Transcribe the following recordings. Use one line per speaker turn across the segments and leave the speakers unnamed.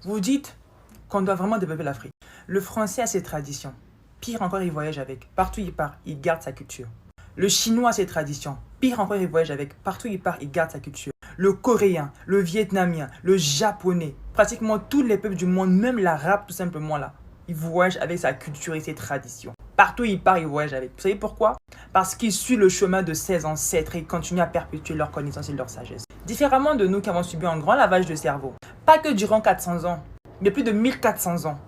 Vous dites qu'on doit vraiment développer l'Afrique. Le français a ses traditions. Pire encore, il voyage avec. Partout où il part, il garde sa culture. Le chinois a ses traditions. Pire encore, il voyage avec. Partout où il part, il garde sa culture. Le coréen, le vietnamien, le japonais, pratiquement tous les peuples du monde, même l'arabe tout simplement là, il voyage avec sa culture et ses traditions. Partout où il part, il voyage avec. Vous savez pourquoi? Parce qu'il suit le chemin de ses ancêtres et continue à perpétuer leur connaissance et leur sagesse. Différemment de nous qui avons subi un grand lavage de cerveau. Pas que durant 400 ans, mais plus de 1400 ans.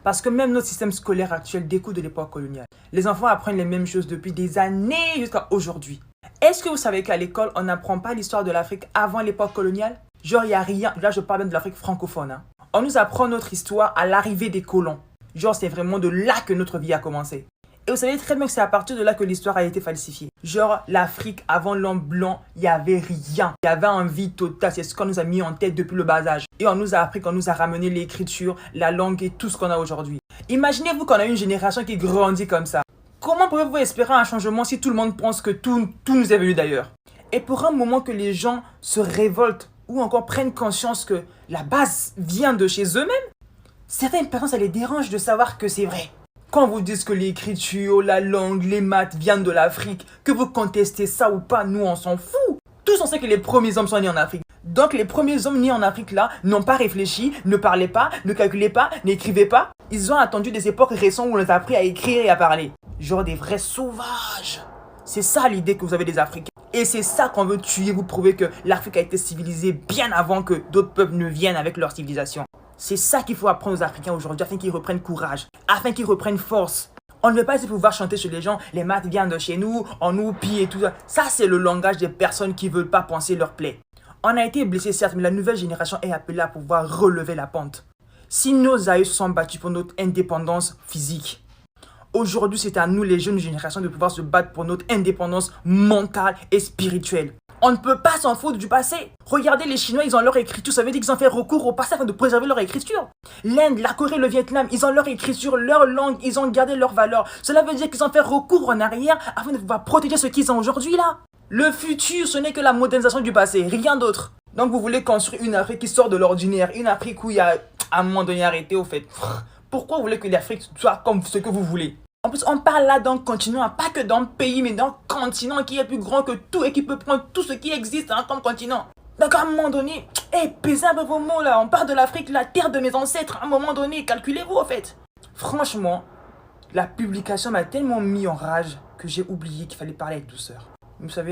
Parce que même notre système scolaire actuel découle de l'époque coloniale. Les enfants apprennent les mêmes choses depuis des années jusqu'à aujourd'hui. Est-ce que vous savez qu'à l'école, on n'apprend pas l'histoire de l'Afrique avant l'époque coloniale? Genre, il n'y a rien. Là, je parle même de l'Afrique francophone. On nous apprend notre histoire à l'arrivée des colons. Genre, c'est vraiment de là que notre vie a commencé. Et vous savez très bien que c'est à partir de là que l'histoire a été falsifiée. Genre, l'Afrique, avant l'homme blanc, il n'y avait rien. Il y avait un vide total. C'est ce qu'on nous a mis en tête depuis le bas âge. Et on nous a appris qu'on nous a ramené l'écriture, la langue et tout ce qu'on a aujourd'hui. Imaginez-vous qu'on a une génération qui grandit comme ça. Comment pouvez-vous espérer un changement si tout le monde pense que tout nous est venu d'ailleurs? Et pour un moment que les gens se révoltent ou encore prennent conscience que la base vient de chez eux-mêmes, certaines personnes, ça les dérange de savoir que c'est vrai. Quand vous dites que l'écriture, la langue, les maths viennent de l'Afrique, que vous contestez ça ou pas, nous on s'en fout. Tous on sait que les premiers hommes sont nés en Afrique. Donc les premiers hommes nés en Afrique là n'ont pas réfléchi, ne parlaient pas, ne calculaient pas, n'écrivaient pas. Ils ont attendu des époques récentes où on les a appris à écrire et à parler. Genre des vrais sauvages. C'est ça l'idée que vous avez des Africains. Et c'est ça qu'on veut tuer, vous prouver que l'Afrique a été civilisée bien avant que d'autres peuples ne viennent avec leur civilisation. C'est ça qu'il faut apprendre aux Africains aujourd'hui afin qu'ils reprennent courage, afin qu'ils reprennent force. On ne veut pas pouvoir chanter chez les gens, les maths viennent de chez nous, on nous pille et tout ça. Ça, c'est le langage des personnes qui ne veulent pas penser leur plaie. On a été blessés certes, mais la nouvelle génération est appelée à pouvoir relever la pente. Si nos aïeux se sont battus pour notre indépendance physique, aujourd'hui c'est à nous les jeunes générations de pouvoir se battre pour notre indépendance mentale et spirituelle. On ne peut pas s'en foutre du passé. Regardez les Chinois, ils ont leur écriture. Ça veut dire qu'ils ont fait recours au passé afin de préserver leur écriture. L'Inde, la Corée, le Vietnam, ils ont leur écriture, leur langue, ils ont gardé leurs valeurs. Cela veut dire qu'ils ont fait recours en arrière afin de pouvoir protéger ce qu'ils ont aujourd'hui là. Le futur, ce n'est que la modernisation du passé, rien d'autre. Donc vous voulez construire une Afrique qui sort de l'ordinaire, une Afrique où il y a à un moment donné arrêté au fait. Pourquoi vous voulez que l'Afrique soit comme ce que vous voulez? En plus, on parle là d'un continent, pas que d'un pays, mais d'un continent qui est plus grand que tout et qui peut prendre tout ce qui existe comme continent. Donc à un moment donné, pesez un peu vos mots là, on parle de l'Afrique, la terre de mes ancêtres, à un moment donné, calculez-vous en fait. Franchement, la publication m'a tellement mis en rage que j'ai oublié qu'il fallait parler avec douceur. Vous savez,